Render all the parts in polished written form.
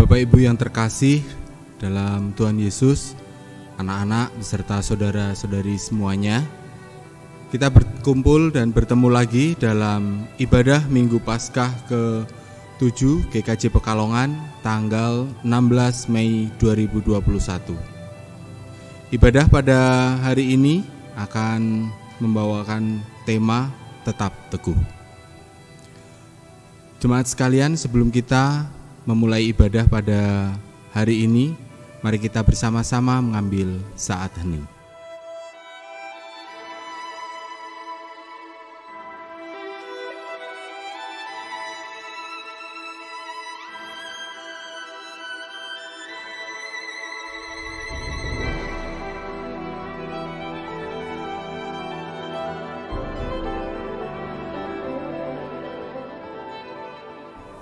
Bapak Ibu yang terkasih dalam Tuhan Yesus, anak-anak beserta saudara-saudari semuanya, kita berkumpul dan bertemu lagi dalam ibadah Minggu Paskah ke-7 GKJ Pekalongan tanggal 16 Mei 2021. Ibadah pada hari ini akan membawakan tema Tetap Teguh. Jemaat sekalian, sebelum kita memulai ibadah pada hari ini, mari kita bersama-sama mengambil saat hening.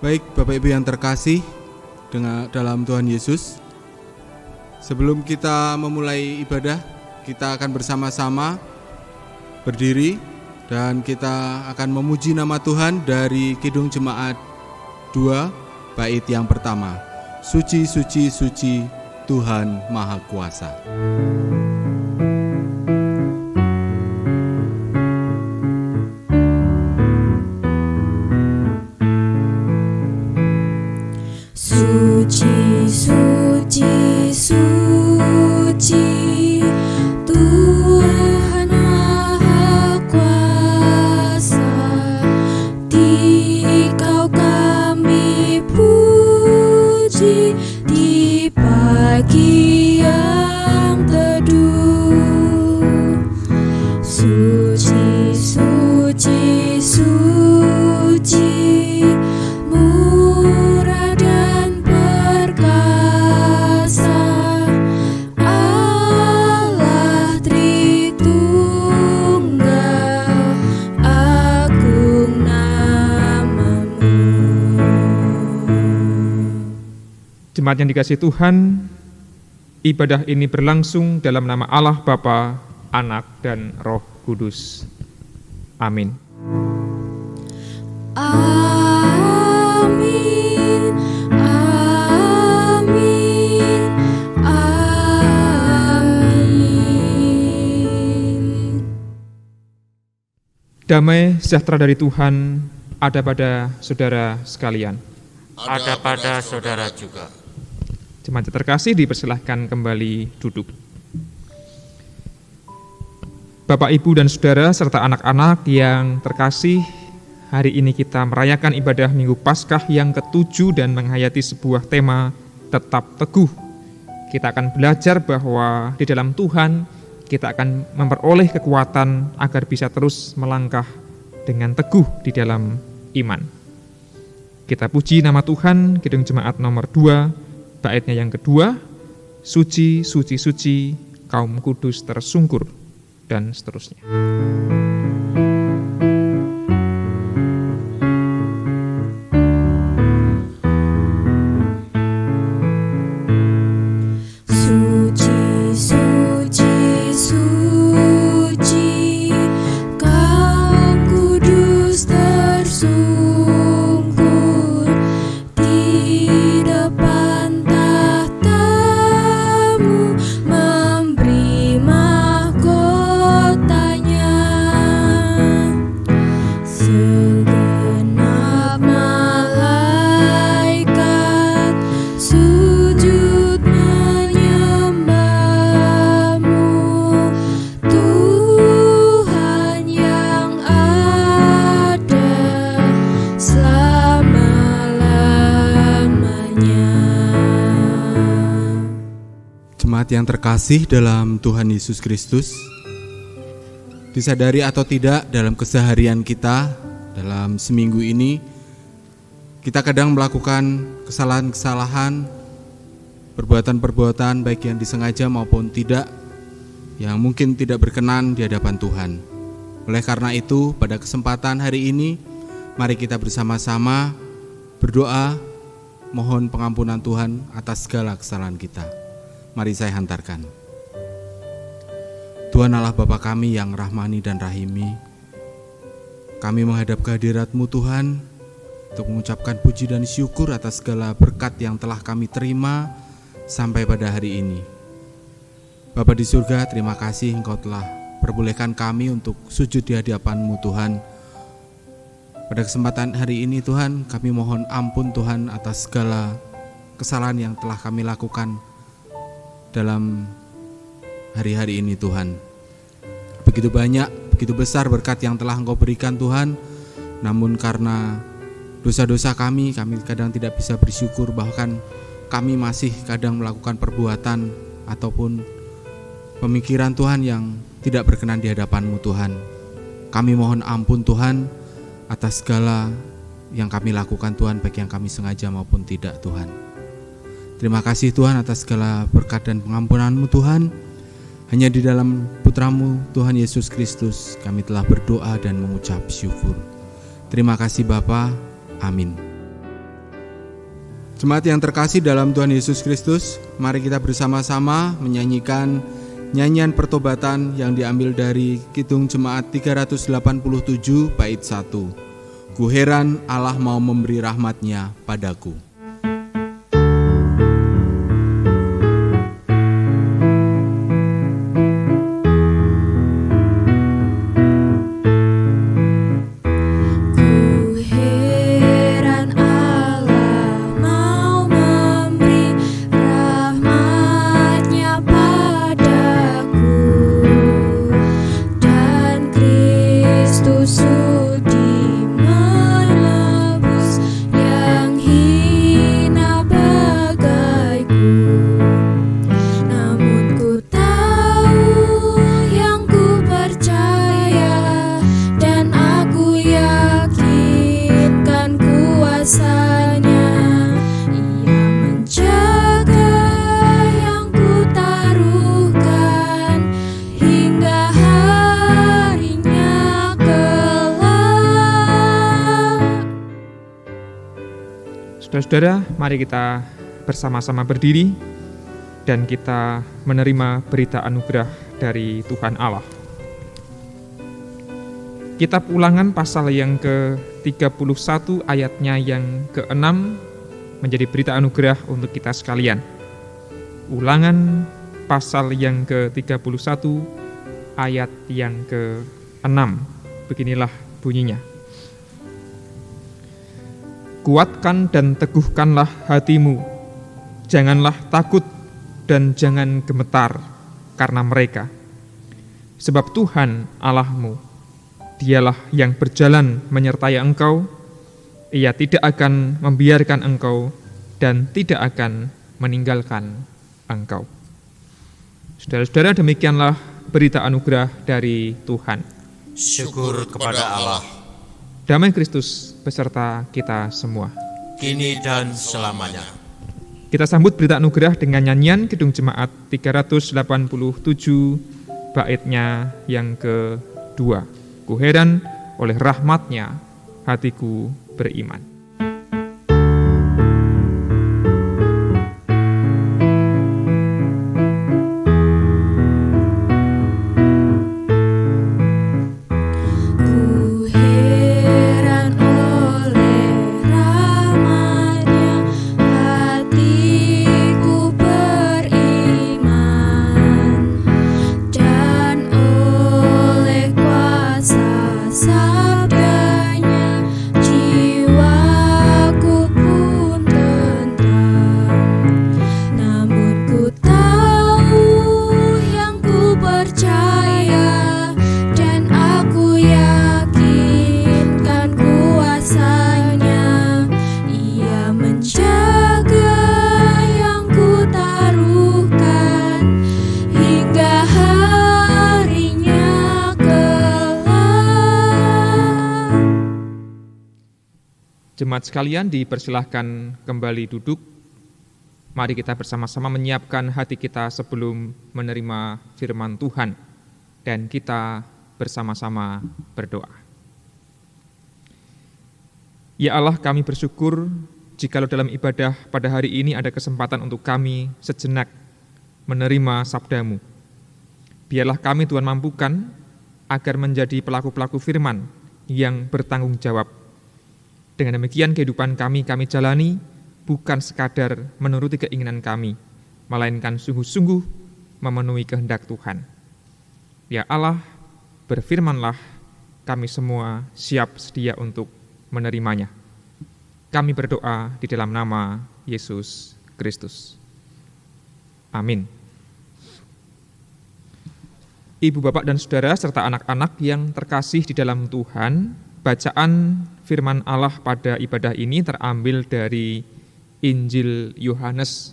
Baik, Bapak Ibu yang terkasih dalam Tuhan Yesus, sebelum kita memulai ibadah, kita akan bersama-sama berdiri dan kita akan memuji nama Tuhan dari Kidung Jemaat 2, bait yang pertama. Suci, suci, suci, Tuhan Maha Kuasa. Suci, suci, suci, Tuhan Maha Kuasa. Dikau kami puji di pagi yang teduh. Suci, suci, suci, Jemaat yang dikasihi Tuhan, ibadah ini berlangsung dalam nama Allah Bapa, Anak, dan Roh Kudus. Amin. Amin, amin, amin. Damai sejahtera dari Tuhan ada pada saudara sekalian. Ada pada saudara juga. Jemaat terkasih, dipersilahkan kembali duduk. Bapak, Ibu, dan saudara serta anak-anak yang terkasih, hari ini kita merayakan ibadah Minggu Paskah yang ke-7 dan menghayati sebuah tema Tetap Teguh. Kita akan belajar bahwa di dalam Tuhan kita akan memperoleh kekuatan agar bisa terus melangkah dengan teguh di dalam iman. Kita puji nama Tuhan, Kidung Jemaat nomor 2, baitnya yang kedua, suci, suci, suci, kaum kudus tersungkur, dan seterusnya. Suci, suci, suci, kaum kudus tersungkur di depan tahta-Mu, memberi mahkotanya. Segenap malaikat sujud menyembah-Mu, Tuhan yang ada selama-lamanya. Jemaat yang terkasih dalam Tuhan Yesus Kristus, disadari atau tidak dalam keseharian kita, dalam seminggu ini, kita kadang melakukan kesalahan-kesalahan, perbuatan-perbuatan baik yang disengaja maupun tidak, yang mungkin tidak berkenan di hadapan Tuhan. Oleh karena itu, pada kesempatan hari ini, mari kita bersama-sama berdoa, mohon pengampunan Tuhan atas segala kesalahan kita. Mari saya hantarkan. Tuhan Allah Bapa kami yang rahmani dan rahimi, kami menghadap kehadirat-Mu Tuhan, untuk mengucapkan puji dan syukur atas segala berkat yang telah kami terima sampai pada hari ini. Bapa di surga, terima kasih Engkau telah perbolehkan kami untuk sujud di hadapan-Mu Tuhan. Pada kesempatan hari ini Tuhan, kami mohon ampun Tuhan atas segala kesalahan yang telah kami lakukan dalam hari-hari ini Tuhan. Begitu banyak, begitu besar berkat yang telah Engkau berikan Tuhan, namun karena dosa-dosa kami kadang tidak bisa bersyukur, bahkan kami masih kadang melakukan perbuatan ataupun pemikiran Tuhan yang tidak berkenan di hadapan-Mu Tuhan. Kami mohon ampun Tuhan atas segala yang kami lakukan Tuhan, baik yang kami sengaja maupun tidak Tuhan. Terima kasih Tuhan atas segala berkat dan pengampunan-Mu Tuhan. Hanya di dalam Putra-Mu Tuhan Yesus Kristus kami telah berdoa dan mengucap syukur. Terima kasih Bapa. Amin. Jemaat yang terkasih dalam Tuhan Yesus Kristus, mari kita bersama-sama menyanyikan nyanyian pertobatan yang diambil dari Kidung Jemaat 387 bait 1. Ku heran Allah mau memberi rahmat-Nya padaku. Saudara-saudara, mari kita bersama-sama berdiri dan kita menerima berita anugerah dari Tuhan Allah. Kitab Ulangan pasal yang ke-31 ayatnya yang ke-6 menjadi berita anugerah untuk kita sekalian. Ulangan pasal yang ke-31 ayat yang ke-6. Beginilah bunyinya. Kuatkan dan teguhkanlah hatimu, janganlah takut dan jangan gemetar karena mereka. Sebab Tuhan Allahmu, Dialah yang berjalan menyertai engkau, Ia tidak akan membiarkan engkau dan tidak akan meninggalkan engkau. Saudara-saudara, demikianlah berita anugerah dari Tuhan. Syukur kepada Allah, Damai Kristus beserta kita semua. kini dan selamanya. Kita sambut berita anugerah dengan nyanyian Kidung Jemaat 387 baitnya yang ke-2. Ku heran oleh rahmat-Nya hatiku beriman. Sabdanya jiwaku pun tentram. Namun ku tahu yang ku percaya, dan aku yakinkan kuasa-Nya. Ia menjaga yang ku taruhkan hingga harinya Jemaat sekalian dipersilahkan kembali duduk. Mari kita bersama-sama menyiapkan hati kita sebelum menerima firman Tuhan. Dan kita bersama-sama berdoa. Ya Allah, kami bersyukur jikalau dalam ibadah pada hari ini ada kesempatan untuk kami sejenak menerima sabda-Mu. Biarlah kami Tuhan mampukan agar menjadi pelaku-pelaku firman yang bertanggung jawab, Dengan demikian kehidupan kami jalani bukan sekadar menuruti keinginan kami, melainkan sungguh-sungguh memenuhi kehendak Tuhan. Ya Allah, berfirmanlah, kami semua siap sedia untuk menerimanya. Kami berdoa di dalam nama Yesus Kristus. Amin. Ibu, bapak, dan saudara, serta anak-anak yang terkasih di dalam Tuhan, bacaan firman Allah pada ibadah ini terambil dari Injil Yohanes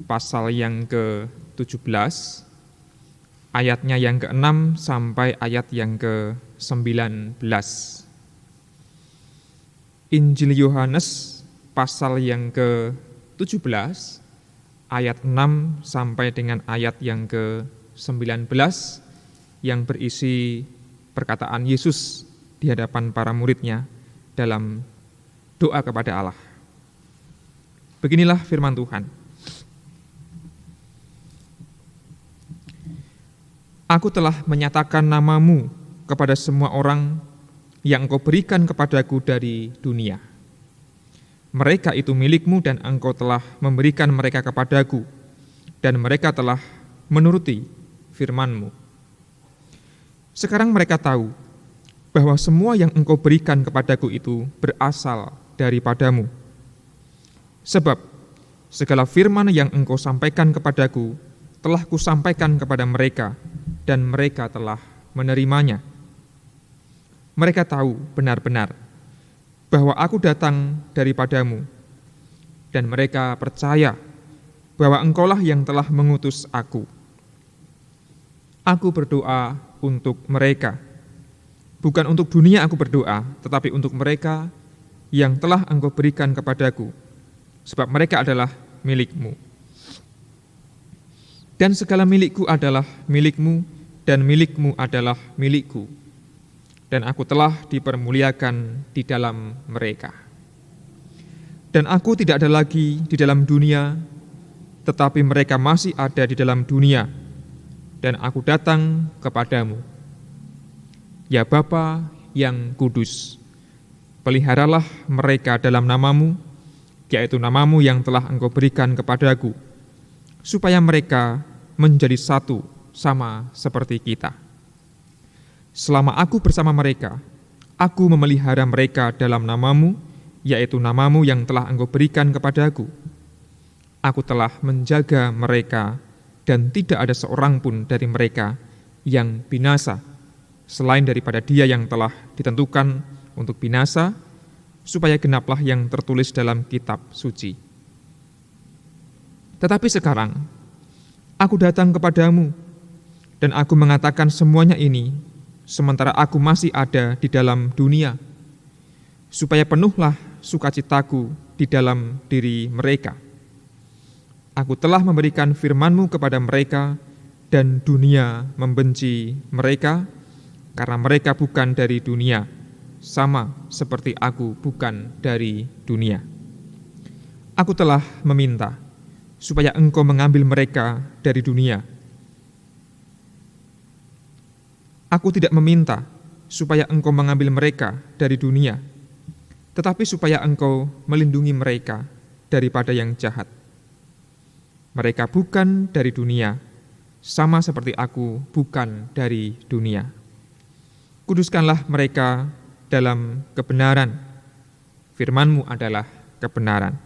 pasal yang ke-17, ayatnya yang ke-6 sampai ayat yang ke-19. Injil Yohanes pasal yang ke-17, ayat 6 sampai dengan ayat yang ke-19, yang berisi perkataan Yesus di hadapan para muridnya dalam doa kepada Allah. Beginilah firman Tuhan. Aku telah menyatakan namamu kepada semua orang yang Engkau berikan kepadaku dari dunia. Mereka itu milikmu dan Engkau telah memberikan mereka kepadaku, dan mereka telah menuruti firman-Mu. Sekarang mereka tahu bahwa semua yang Engkau berikan kepadaku itu berasal daripadamu. Sebab segala firman yang Engkau sampaikan kepadaku telah kusampaikan kepada mereka, dan mereka telah menerimanya. Mereka tahu benar-benar bahwa aku datang daripadamu, dan mereka percaya bahwa Engkaulah yang telah mengutus aku. Aku berdoa untuk mereka. Bukan untuk dunia aku berdoa, tetapi untuk mereka yang telah Engkau berikan kepadaku, sebab mereka adalah milik-Mu. Dan segala milikku adalah milik-Mu, dan milik-Mu adalah milikku. Dan aku telah dipermuliakan di dalam mereka. Dan aku tidak ada lagi di dalam dunia, tetapi mereka masih ada di dalam dunia, dan aku datang kepadamu. Ya Bapa yang kudus, peliharalah mereka dalam namamu, yaitu namamu yang telah Engkau berikan kepadaku, supaya mereka menjadi satu sama seperti kita. Selama aku bersama mereka, aku memelihara mereka dalam namamu, yaitu namamu yang telah Engkau berikan kepadaku. Aku telah menjaga mereka, dan tidak ada seorang pun dari mereka yang binasa, selain daripada dia yang telah ditentukan untuk binasa, supaya genaplah yang tertulis dalam kitab suci. Tetapi sekarang, aku datang kepadamu, dan aku mengatakan semuanya ini, sementara aku masih ada di dalam dunia, supaya penuhlah sukacitaku di dalam diri mereka. Aku telah memberikan firman-Mu kepada mereka, dan dunia membenci mereka, karena mereka bukan dari dunia, sama seperti aku bukan dari dunia. Aku telah meminta, supaya Engkau mengambil mereka dari dunia. Aku tidak meminta, supaya Engkau mengambil mereka dari dunia, tetapi supaya Engkau melindungi mereka daripada yang jahat. Mereka bukan dari dunia, sama seperti aku bukan dari dunia. Kuduskanlah mereka dalam kebenaran. Firman-Mu adalah kebenaran.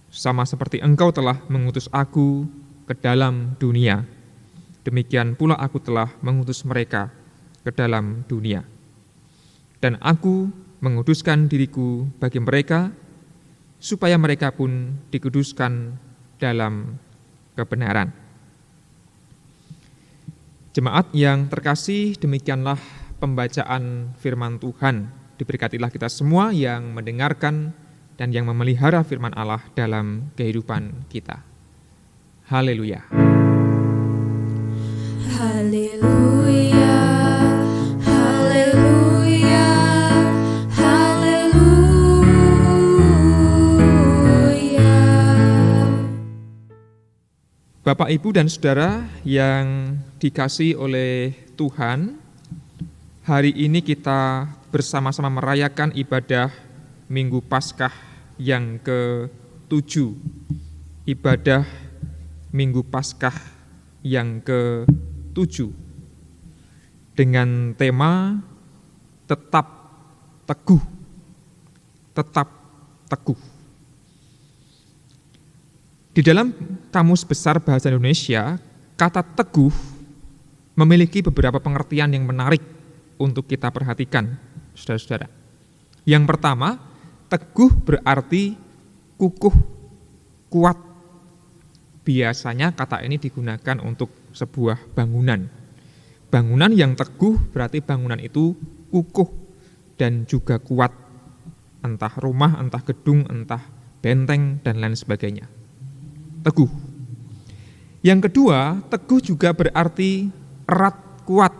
Sama seperti Engkau telah mengutus aku ke dalam dunia, demikian pula aku telah mengutus mereka ke dalam dunia. Dan aku menguduskan diriku bagi mereka, supaya mereka pun dikuduskan dalam kebenaran. Jemaat yang terkasih, demikianlah pembacaan firman Tuhan. Diberkatilah kita semua yang mendengarkan dan yang memelihara firman Allah dalam kehidupan kita. Haleluya. Haleluya, haleluya, haleluya. Bapak, Ibu, dan Saudara yang dikasihi oleh Tuhan, hari ini kita bersama-sama merayakan ibadah Minggu Paskah yang ke-7. Ibadah Minggu Paskah yang ke-7 dengan tema tetap teguh. Tetap teguh. Di dalam Kamus Besar Bahasa Indonesia, kata teguh memiliki beberapa pengertian yang menarik untuk kita perhatikan, saudara-saudara. Yang pertama, teguh berarti kukuh, kuat. Biasanya kata ini digunakan untuk sebuah bangunan. Bangunan yang teguh berarti bangunan itu kukuh dan juga kuat. Entah rumah, entah gedung, entah benteng, dan lain sebagainya. Teguh. Yang kedua, teguh juga berarti erat, kuat.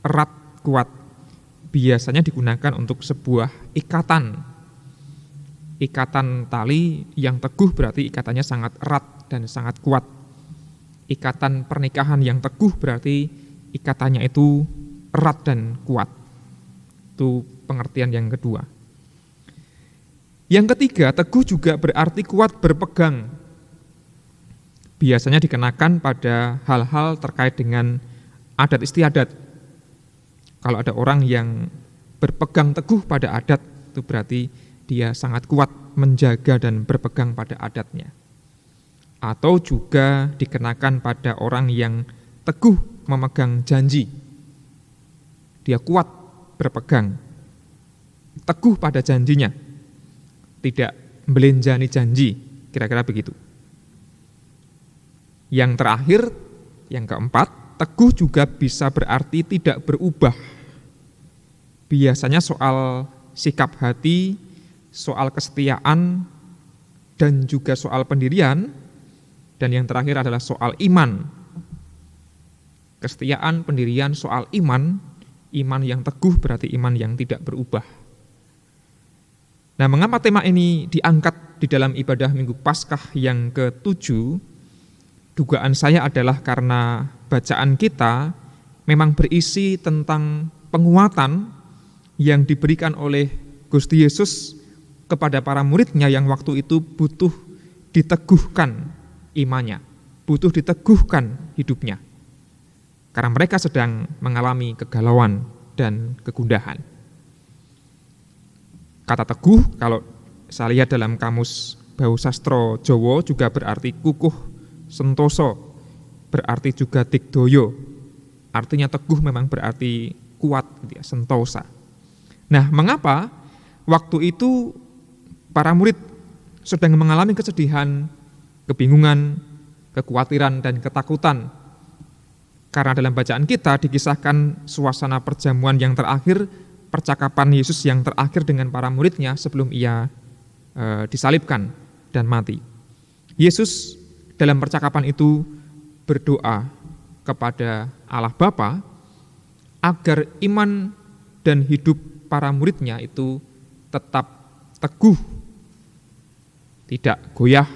Erat, kuat. Biasanya digunakan untuk sebuah ikatan. Ikatan tali yang teguh berarti ikatannya sangat erat dan sangat kuat. Ikatan pernikahan yang teguh berarti ikatannya itu erat dan kuat. Itu pengertian yang kedua. Yang ketiga, teguh juga berarti kuat berpegang. Biasanya dikenakan pada hal-hal terkait dengan adat istiadat. Kalau ada orang yang berpegang teguh pada adat, itu berarti dia sangat kuat menjaga dan berpegang pada adatnya. Atau juga dikenakan pada orang yang teguh memegang janji. Dia kuat berpegang, teguh pada janjinya, tidak melenjani janji, kira-kira begitu. Yang terakhir, yang keempat, teguh juga bisa berarti tidak berubah. Biasanya soal sikap hati, soal kesetiaan, dan juga soal pendirian, dan yang terakhir adalah soal iman. Kesetiaan, pendirian, soal iman, iman yang teguh berarti iman yang tidak berubah. Nah, mengapa tema ini diangkat di dalam ibadah Minggu Paskah yang ke-7? Dugaan saya adalah karena bacaan kita memang berisi tentang penguatan yang diberikan oleh Gusti Yesus kepada para muridnya yang waktu itu butuh diteguhkan imannya, butuh diteguhkan hidupnya. Karena mereka sedang mengalami kegalauan dan kegundahan. Kata teguh, kalau saya lihat dalam Kamus Bausastra Jawa juga berarti kukuh, sentoso, berarti juga digdoyo. Artinya teguh memang berarti kuat, sentosa. Nah, mengapa waktu itu para murid sedang mengalami kesedihan, kebingungan, kekhawatiran, dan ketakutan? Karena dalam bacaan kita dikisahkan suasana perjamuan yang terakhir, percakapan Yesus yang terakhir dengan para muridnya sebelum ia disalibkan dan mati. Yesus dalam percakapan itu berdoa kepada Allah Bapa agar iman dan hidup para muridnya itu tetap teguh, tidak goyah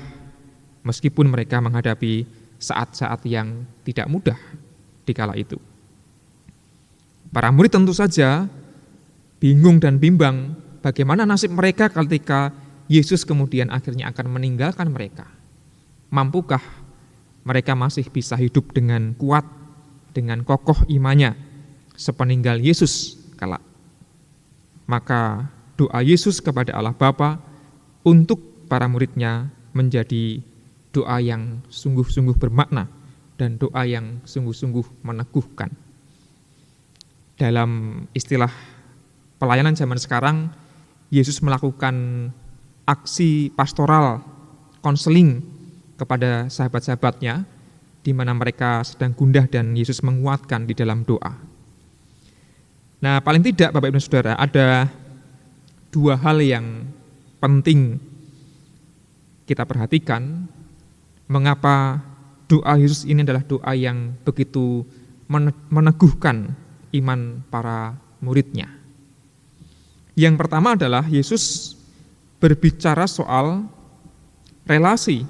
meskipun mereka menghadapi saat-saat yang tidak mudah di kala itu. Para murid tentu saja bingung dan bimbang bagaimana nasib mereka ketika Yesus kemudian akhirnya akan meninggalkan mereka. Mampukah mereka masih bisa hidup dengan kuat, dengan kokoh imannya sepeninggal Yesus kelak? Maka doa Yesus kepada Allah Bapa untuk para muridnya menjadi doa yang sungguh-sungguh bermakna dan doa yang sungguh-sungguh meneguhkan. Dalam istilah pelayanan zaman sekarang, Yesus melakukan aksi pastoral, konseling kepada sahabat-sahabatnya, di mana mereka sedang gundah dan Yesus menguatkan di dalam doa. Nah, paling tidak Bapak Ibu dan Saudara, ada dua hal yang penting kita perhatikan, mengapa doa Yesus ini adalah doa yang begitu meneguhkan iman para muridnya. Yang pertama adalah Yesus berbicara soal relasi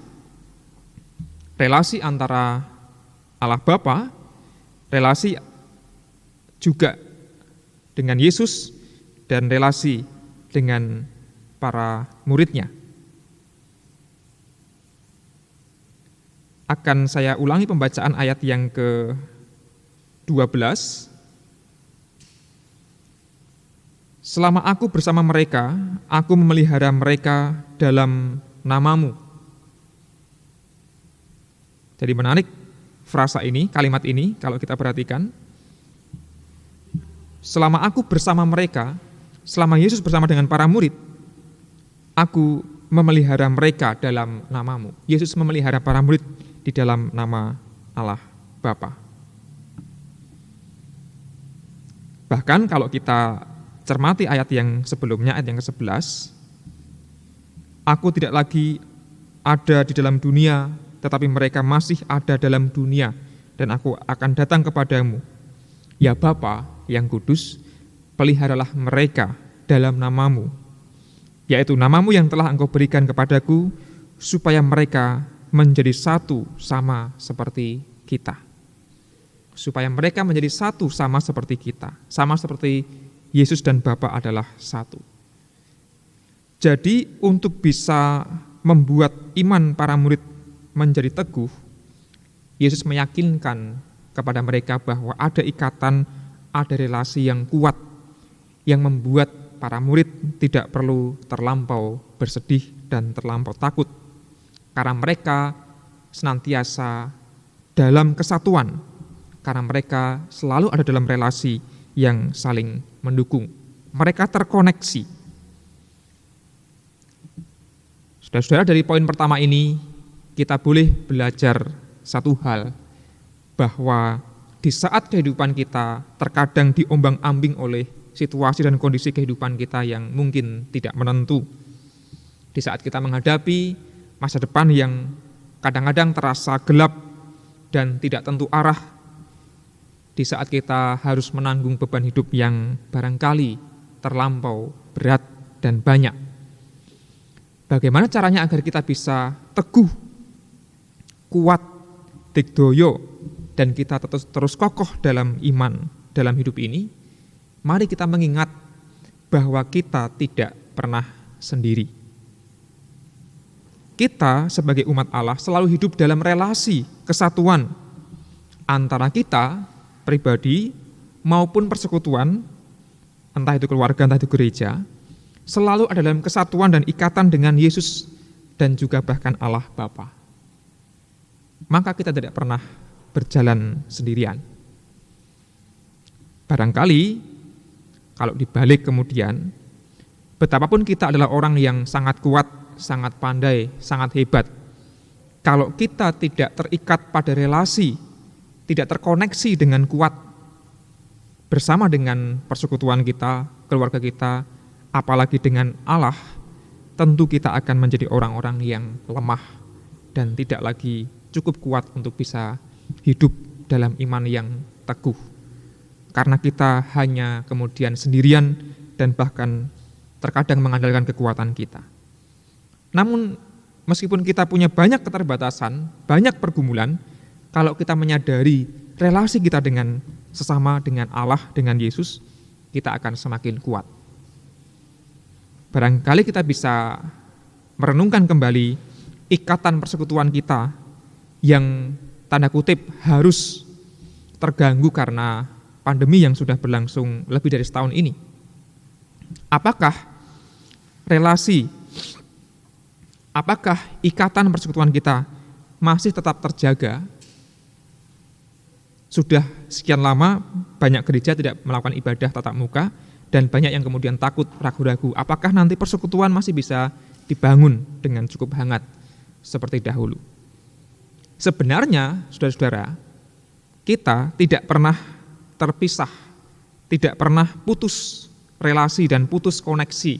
antara Allah Bapa, relasi juga dengan Yesus, dan relasi dengan para muridnya. Akan saya ulangi pembacaan ayat yang ke-12. Selama aku bersama mereka, aku memelihara mereka dalam namamu. Jadi menarik frasa ini, kalimat ini kalau kita perhatikan. Selama aku bersama mereka, selama Yesus bersama dengan para murid, aku memelihara mereka dalam namamu. Yesus memelihara para murid di dalam nama Allah Bapa. Bahkan kalau kita cermati ayat yang sebelumnya, ayat yang ke-11, aku tidak lagi ada di dalam dunia, tetapi mereka masih ada dalam dunia, dan aku akan datang kepadamu. Ya Bapa yang kudus, peliharalah mereka dalam namamu, yaitu namamu yang telah engkau berikan kepadaku, supaya mereka menjadi satu sama seperti kita. Supaya mereka menjadi satu sama seperti kita, sama seperti Yesus dan Bapa adalah satu. Jadi untuk bisa membuat iman para murid menjadi teguh, Yesus meyakinkan kepada mereka bahwa ada ikatan, ada relasi yang kuat yang membuat para murid tidak perlu terlampau bersedih dan terlampau takut, karena mereka senantiasa dalam kesatuan, karena mereka selalu ada dalam relasi yang saling mendukung. Mereka terkoneksi. Saudara-saudara, dari poin pertama ini kita boleh belajar satu hal, bahwa di saat kehidupan kita terkadang diombang-ambing oleh situasi dan kondisi kehidupan kita yang mungkin tidak menentu. Di saat kita menghadapi masa depan yang kadang-kadang terasa gelap dan tidak tentu arah, di saat kita harus menanggung beban hidup yang barangkali terlampau berat dan banyak. Bagaimana caranya agar kita bisa teguh, kuat, digdoyo, dan kita terus kokoh dalam iman dalam hidup ini? Mari kita mengingat bahwa kita tidak pernah sendiri. Kita sebagai umat Allah selalu hidup dalam relasi kesatuan antara kita pribadi maupun persekutuan, entah itu keluarga, entah itu gereja, selalu ada dalam kesatuan dan ikatan dengan Yesus dan juga bahkan Allah Bapa. Maka kita tidak pernah berjalan sendirian. Barangkali kalau dibalik kemudian, betapapun kita adalah orang yang sangat kuat, sangat pandai, sangat hebat, kalau kita tidak terikat pada relasi, tidak terkoneksi dengan kuat bersama dengan persekutuan kita, keluarga kita, apalagi dengan Allah, tentu kita akan menjadi orang-orang yang lemah dan tidak lagi cukup kuat untuk bisa hidup dalam iman yang teguh. Karena kita hanya kemudian sendirian dan bahkan terkadang mengandalkan kekuatan kita. Namun meskipun kita punya banyak keterbatasan, banyak pergumulan, kalau kita menyadari relasi kita dengan sesama, dengan Allah, dengan Yesus, kita akan semakin kuat. Barangkali kita bisa merenungkan kembali ikatan persekutuan kita yang tanda kutip harus terganggu karena pandemi yang sudah berlangsung lebih dari setahun ini. Apakah relasi, apakah ikatan persekutuan kita masih tetap terjaga? Sudah sekian lama banyak gereja tidak melakukan ibadah tatap muka dan banyak yang kemudian takut, ragu-ragu. Apakah nanti persekutuan masih bisa dibangun dengan cukup hangat seperti dahulu? Sebenarnya, saudara-saudara, kita tidak pernah terpisah, tidak pernah putus relasi dan putus koneksi.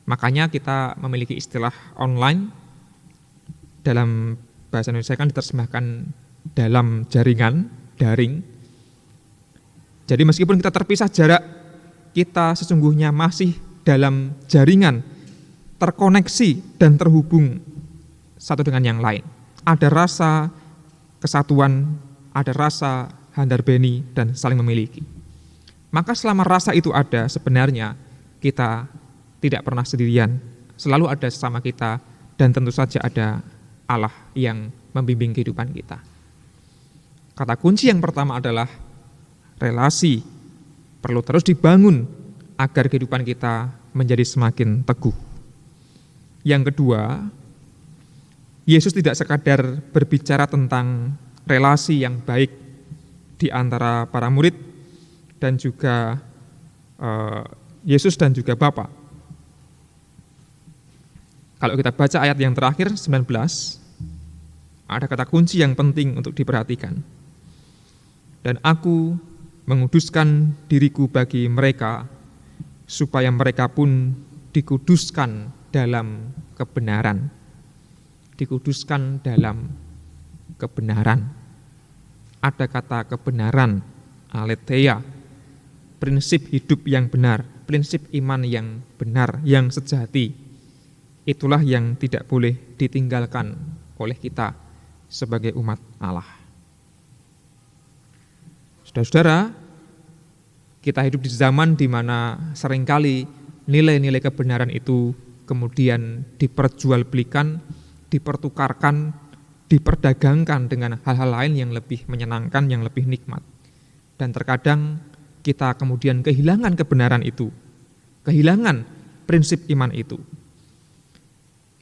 Makanya kita memiliki istilah online, dalam bahasa Indonesia kan diterjemahkan dalam jaringan, daring. Jadi meskipun kita terpisah jarak, kita sesungguhnya masih dalam jaringan, terkoneksi dan terhubung satu dengan yang lain. Ada rasa kesatuan, ada rasa handarbeni dan saling memiliki. Maka selama rasa itu ada, sebenarnya kita tidak pernah sendirian, selalu ada sesama kita, dan tentu saja ada Allah yang membimbing kehidupan kita. Kata kunci yang pertama adalah relasi perlu terus dibangun agar kehidupan kita menjadi semakin teguh. Yang kedua, Yesus tidak sekadar berbicara tentang relasi yang baik di antara para murid dan juga Yesus dan juga Bapa. Kalau kita baca ayat yang terakhir 19, ada kata kunci yang penting untuk diperhatikan. Dan aku menguduskan diriku bagi mereka, supaya mereka pun dikuduskan dalam kebenaran. Dikuduskan dalam kebenaran. Ada kata kebenaran, aletheia, prinsip hidup yang benar, prinsip iman yang benar, yang sejati. Itulah yang tidak boleh ditinggalkan oleh kita sebagai umat Allah. Saudara-saudara, kita hidup di zaman di mana seringkali nilai-nilai kebenaran itu kemudian diperjualbelikan, dipertukarkan, diperdagangkan dengan hal-hal lain yang lebih menyenangkan, yang lebih nikmat. Dan terkadang kita kemudian kehilangan kebenaran itu, kehilangan prinsip iman itu.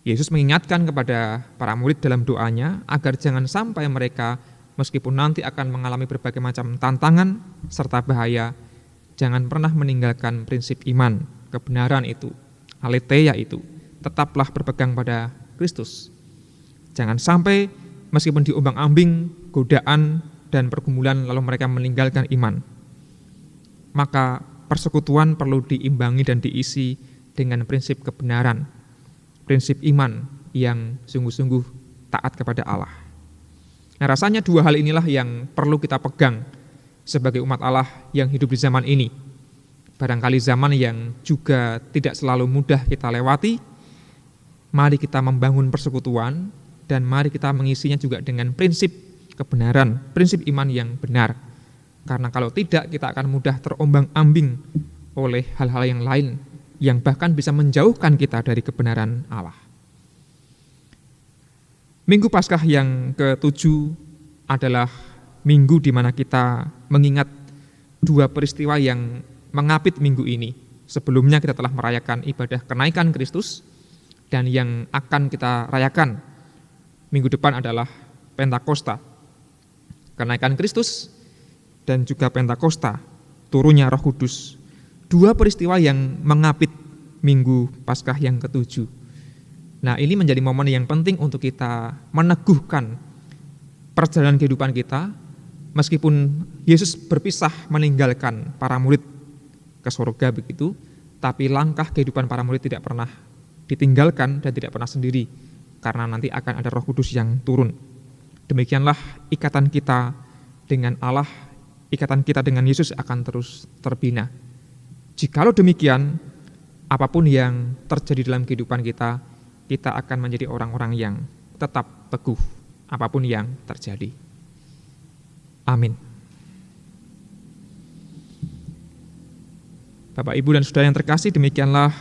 Yesus mengingatkan kepada para murid dalam doanya agar jangan sampai mereka meskipun nanti akan mengalami berbagai macam tantangan serta bahaya, jangan pernah meninggalkan prinsip iman, kebenaran itu, aletheia itu. Tetaplah berpegang pada Kristus. Jangan sampai meskipun diombang-ambing, godaan, dan pergumulan lalu mereka meninggalkan iman. Maka persekutuan perlu diimbangi dan diisi dengan prinsip kebenaran, prinsip iman yang sungguh-sungguh taat kepada Allah. Nah, rasanya dua hal inilah yang perlu kita pegang sebagai umat Allah yang hidup di zaman ini. Barangkali zaman yang juga tidak selalu mudah kita lewati. Mari kita membangun persekutuan dan mari kita mengisinya juga dengan prinsip kebenaran, prinsip iman yang benar. Karena kalau tidak, kita akan mudah terombang-ambing oleh hal-hal yang lain yang bahkan bisa menjauhkan kita dari kebenaran Allah. Minggu Paskah yang ke-7 adalah minggu di mana kita mengingat dua peristiwa yang mengapit minggu ini. Sebelumnya kita telah merayakan ibadah kenaikan Kristus, dan yang akan kita rayakan minggu depan adalah Pentakosta. Kenaikan Kristus dan juga Pentakosta, turunnya Roh Kudus. Dua peristiwa yang mengapit minggu Paskah yang ke-7. Nah, ini menjadi momen yang penting untuk kita meneguhkan perjalanan kehidupan kita, meskipun Yesus berpisah meninggalkan para murid ke surga begitu, tapi langkah kehidupan para murid tidak pernah ditinggalkan dan tidak pernah sendiri, karena nanti akan ada Roh Kudus yang turun. Demikianlah ikatan kita dengan Allah, ikatan kita dengan Yesus akan terus terbina. Jikalau demikian, apapun yang terjadi dalam kehidupan kita, kita akan menjadi orang-orang yang tetap teguh apapun yang terjadi. Amin. Bapak, Ibu, dan Saudara yang terkasih, demikianlah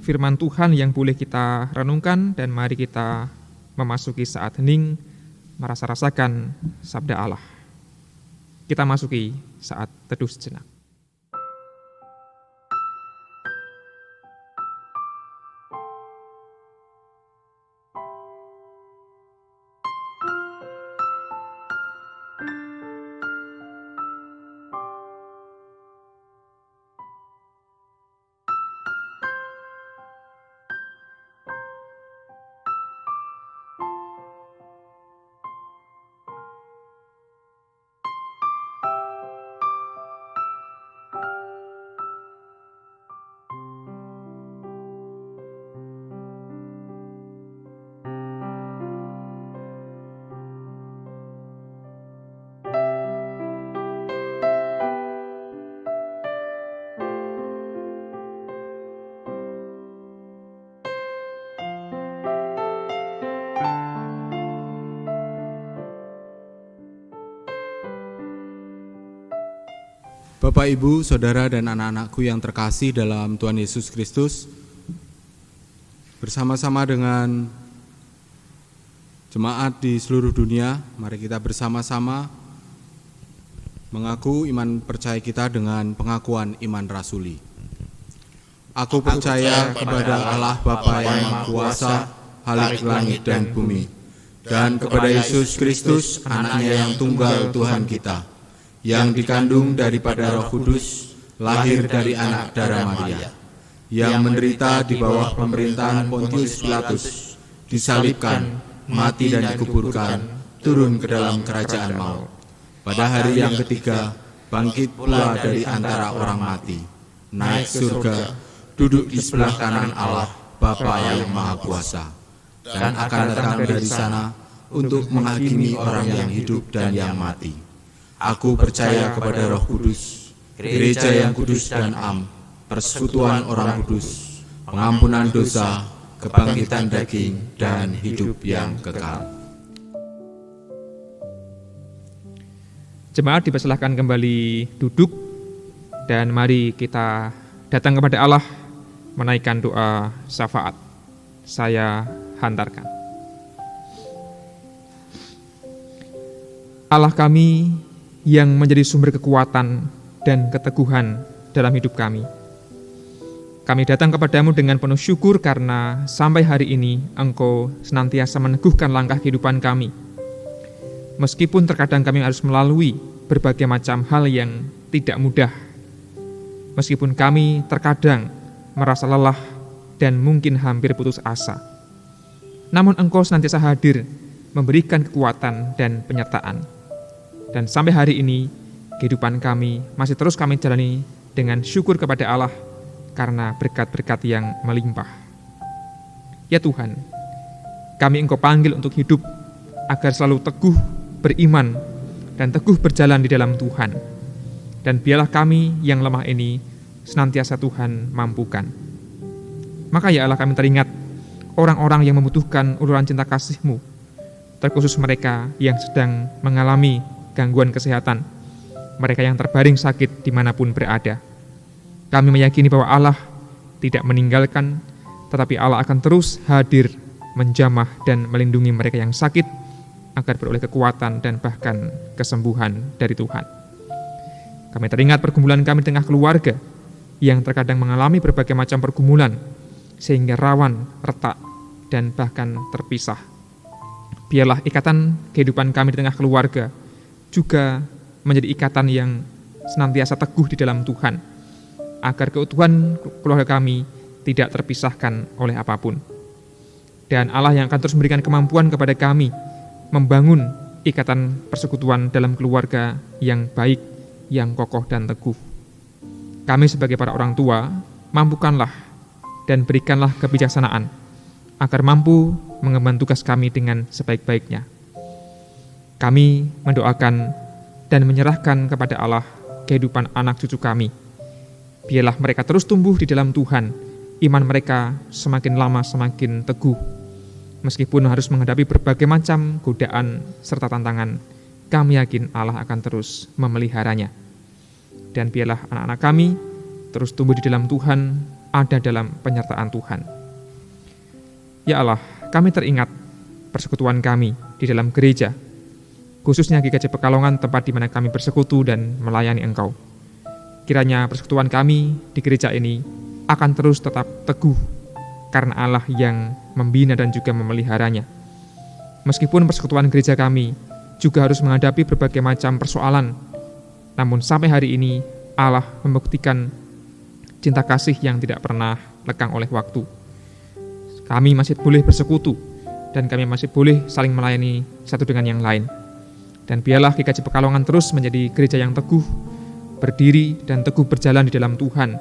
firman Tuhan yang boleh kita renungkan, dan mari kita memasuki saat hening, merasa-rasakan sabda Allah. Kita masuki saat teduh sejenak. Bapak, Ibu, Saudara, dan anak-anakku yang terkasih dalam Tuhan Yesus Kristus, Bersama-sama dengan jemaat di seluruh dunia, mari kita bersama-sama mengaku iman percaya kita dengan pengakuan iman rasuli. Aku percaya kepada Allah Bapa yang Maha Kuasa, Khalik langit dan bumi, dan kepada Yesus Kristus, Anaknya yang tunggal Tuhan kita, yang dikandung daripada Roh Kudus, lahir dari anak darah Maria, yang menderita di bawah pemerintahan Pontius Pilatus, disalibkan, mati dan dikuburkan, turun ke dalam kerajaan maut. Pada hari yang ketiga, bangkit pula dari antara orang mati, naik surga, duduk di sebelah kanan Allah, Bapa yang Maha Kuasa, dan akan datang dari sana untuk menghakimi orang yang hidup dan yang mati. Aku percaya kepada Roh Kudus, gereja yang kudus dan am, persekutuan orang kudus, pengampunan dosa, kebangkitan daging, dan hidup yang kekal. Jemaat dipersilahkan kembali duduk, dan mari kita datang kepada Allah menaikkan doa syafaat. Saya hantarkan. Allah kami yang menjadi sumber kekuatan dan keteguhan dalam hidup kami. Kami datang kepadamu dengan penuh syukur karena sampai hari ini Engkau senantiasa meneguhkan langkah kehidupan kami. Meskipun terkadang kami harus melalui berbagai macam hal yang tidak mudah. Meskipun kami terkadang merasa lelah dan mungkin hampir putus asa. Namun Engkau senantiasa hadir memberikan kekuatan dan penyertaan. Dan sampai hari ini kehidupan kami masih terus kami jalani dengan syukur kepada Allah karena berkat-berkat yang melimpah. Ya Tuhan, kami Engkau panggil untuk hidup agar selalu teguh beriman dan teguh berjalan di dalam Tuhan. Dan biarlah kami yang lemah ini senantiasa Tuhan mampukan. Maka ya Allah, kami teringat orang-orang yang membutuhkan uluran cinta kasih-Mu, terkhusus mereka yang sedang mengalami gangguan kesehatan, mereka yang terbaring sakit dimanapun berada. Kami meyakini bahwa Allah tidak meninggalkan, tetapi Allah akan terus hadir, menjamah dan melindungi mereka yang sakit, agar beroleh kekuatan dan bahkan kesembuhan dari Tuhan. Kami teringat pergumulan kami di tengah keluarga, yang terkadang mengalami berbagai macam pergumulan, sehingga rawan, retak, dan bahkan terpisah. Biarlah ikatan kehidupan kami di tengah keluarga juga menjadi ikatan yang senantiasa teguh di dalam Tuhan, agar keutuhan keluarga kami tidak terpisahkan oleh apapun. Dan Allah yang akan terus memberikan kemampuan kepada kami membangun ikatan persekutuan dalam keluarga yang baik, yang kokoh dan teguh. Kami sebagai para orang tua, mampukanlah dan berikanlah kebijaksanaan agar mampu mengemban tugas kami dengan sebaik-baiknya. Kami mendoakan dan menyerahkan kepada Allah kehidupan anak cucu kami. Biarlah mereka terus tumbuh di dalam Tuhan, iman mereka semakin lama semakin teguh. Meskipun harus menghadapi berbagai macam godaan serta tantangan, kami yakin Allah akan terus memeliharanya. Dan biarlah anak-anak kami terus tumbuh di dalam Tuhan, ada dalam penyertaan Tuhan. Ya Allah, kami teringat persekutuan kami di dalam gereja, khususnya GKJ Pekalongan, tempat di mana kami bersekutu dan melayani Engkau. Kiranya persekutuan kami di gereja ini akan terus tetap teguh, karena Allah yang membina dan juga memeliharanya. Meskipun persekutuan gereja kami juga harus menghadapi berbagai macam persoalan, namun sampai hari ini Allah membuktikan cinta kasih yang tidak pernah lekang oleh waktu. Kami masih boleh bersekutu, dan kami masih boleh saling melayani satu dengan yang lain. Dan biarlah GKJ Pekalongan terus menjadi gereja yang teguh, berdiri dan teguh berjalan di dalam Tuhan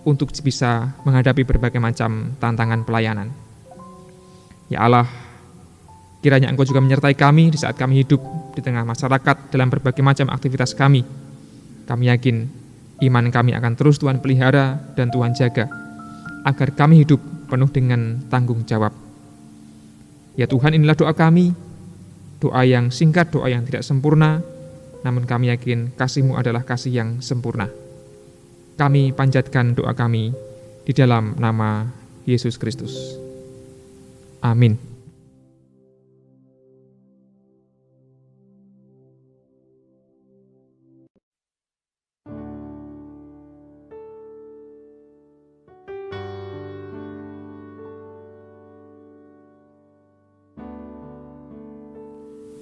untuk bisa menghadapi berbagai macam tantangan pelayanan. Ya Allah, kiranya Engkau juga menyertai kami di saat kami hidup di tengah masyarakat dalam berbagai macam aktivitas kami. Kami yakin iman kami akan terus Tuhan pelihara dan Tuhan jaga, agar kami hidup penuh dengan tanggung jawab. Ya Tuhan, inilah doa kami, doa yang singkat, doa yang tidak sempurna, namun kami yakin kasih-Mu adalah kasih yang sempurna. Kami panjatkan doa kami di dalam nama Yesus Kristus. Amin.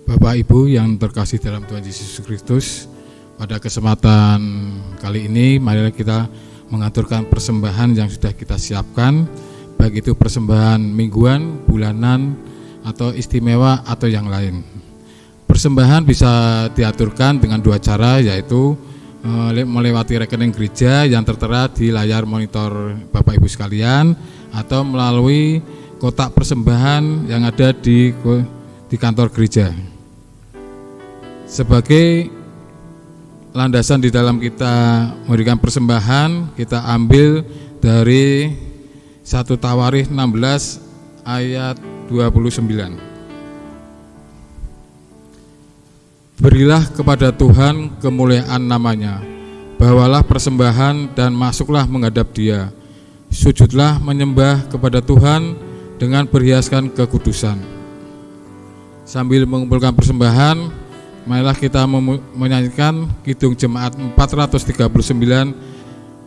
Bapak Ibu yang terkasih dalam Tuhan Yesus Kristus, pada kesempatan kali ini marilah kita mengaturkan persembahan yang sudah kita siapkan, baik itu persembahan mingguan, bulanan, atau istimewa atau yang lain. Persembahan bisa diaturkan dengan dua cara, yaitu melewati rekening gereja yang tertera di layar monitor Bapak Ibu sekalian, atau melalui kotak persembahan yang ada di kantor gereja. Sebagai landasan di dalam kita memberikan persembahan, kita ambil dari 1 Tawarikh 16 ayat 29. Berilah kepada Tuhan kemuliaan namanya, bawalah persembahan dan masuklah menghadap Dia. Sujudlah menyembah kepada Tuhan dengan berhiaskan kekudusan. Sambil mengumpulkan persembahan, marilah kita menyanyikan Kidung Jemaat 439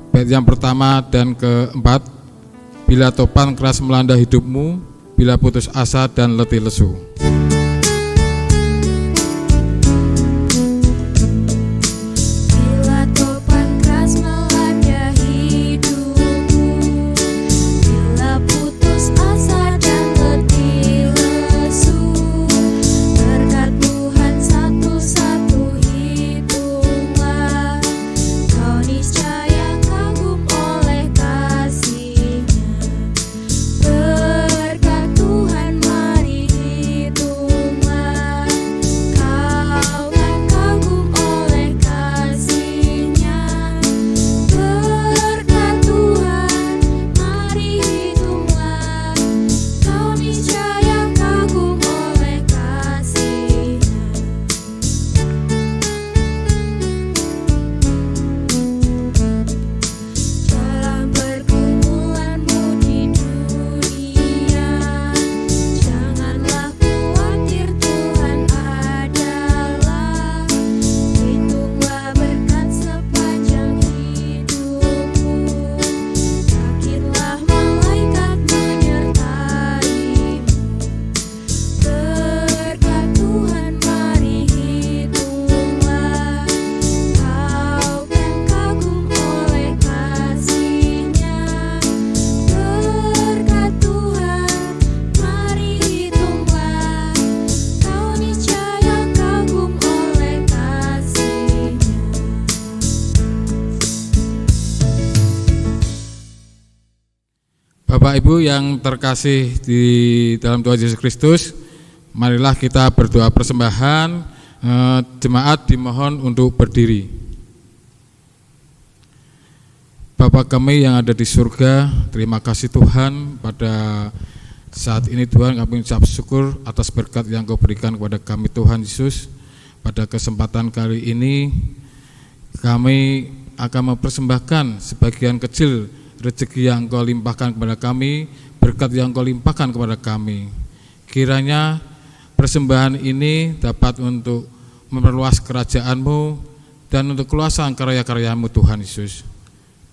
bait yang pertama dan keempat. Bila topan keras melanda hidupmu, bila putus asa dan letih lesu. Bapak Ibu yang terkasih di dalam Tuhan Yesus Kristus, marilah kita berdoa persembahan. Jemaat dimohon untuk berdiri. Bapa kami yang ada di surga, terima kasih Tuhan pada saat ini Tuhan, kami ucap syukur atas berkat yang Kau berikan kepada kami Tuhan Yesus. Pada kesempatan kali ini kami akan mempersembahkan sebagian kecil rezeki yang Kau limpahkan kepada kami, berkat yang Kau limpahkan kepada kami. Kiranya persembahan ini dapat untuk memperluas kerajaan-Mu dan untuk keluasan karya-karya-Mu Tuhan Yesus.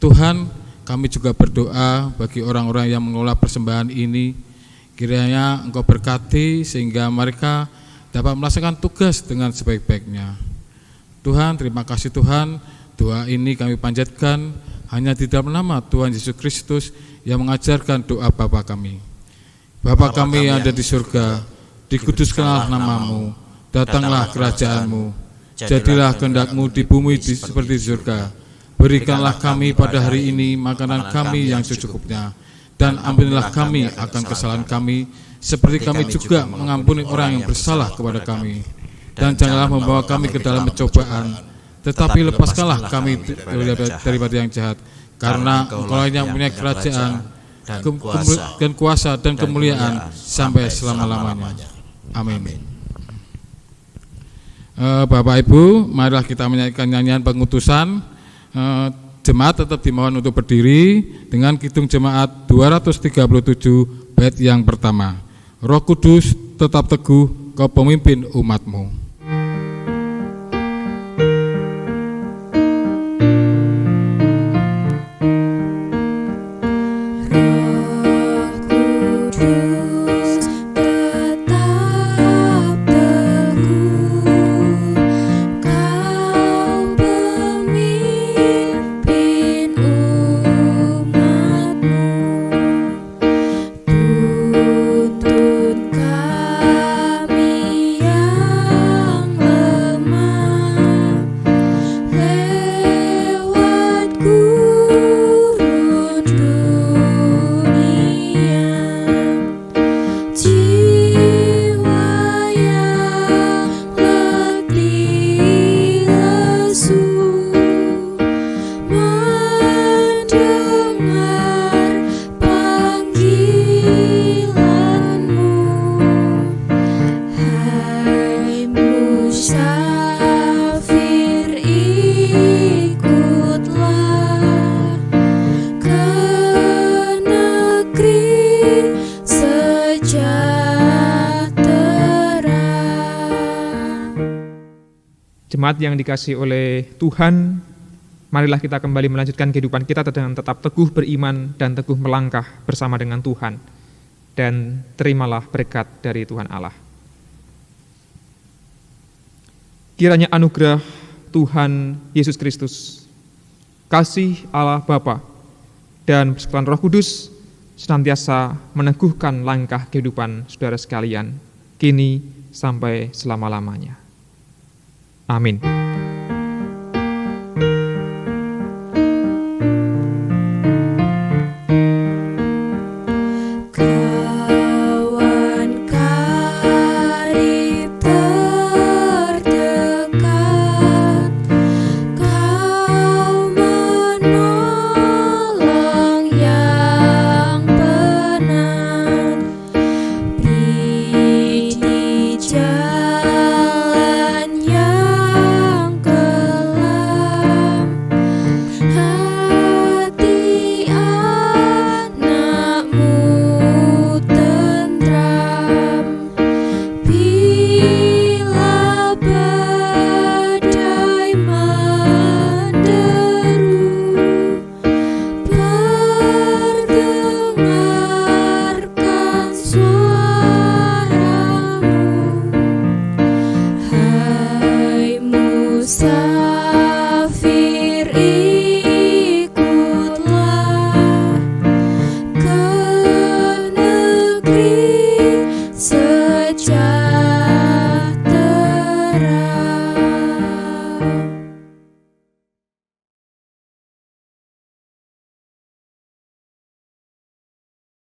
Tuhan, kami juga berdoa bagi orang-orang yang mengelola persembahan ini, kiranya Engkau berkati sehingga mereka dapat melaksanakan tugas dengan sebaik-baiknya. Tuhan, terima kasih Tuhan, doa ini kami panjatkan hanya di dalam nama Tuhan Yesus Kristus yang mengajarkan doa Bapa kami. Bapa kami yang ada di surga, dikuduskanlah nama-Mu, datanglah kerajaan-Mu, jadilah kehendak-Mu di bumi seperti di surga. Berikanlah kami pada hari ini makanan kami yang secukupnya, dan ampunilah kami akan kesalahan kami, seperti kami juga mengampuni orang yang bersalah kepada kami. Dan janganlah membawa kami ke dalam pencobaan, tetapi lepaskanlah kami daripada yang jahat, karena Engkau yang punya kerajaan dan kuasa dan kemuliaan sampai selama-lamanya. Amin. Bapak Ibu, marilah kita menyanyikan nyanyian pengutusan. Jemaat tetap dimohon untuk berdiri dengan Kidung Jemaat 237 bait yang pertama. Roh Kudus tetap teguh, Kau pemimpin umat-Mu. Jemaat yang dikasihi oleh Tuhan, marilah kita kembali melanjutkan kehidupan kita dengan tetap teguh beriman dan teguh melangkah bersama dengan Tuhan. Dan terimalah berkat dari Tuhan Allah. Kiranya anugerah Tuhan Yesus Kristus, kasih Allah Bapa, dan persekutuan Roh Kudus senantiasa meneguhkan langkah kehidupan saudara sekalian, kini sampai selama-lamanya. Amin.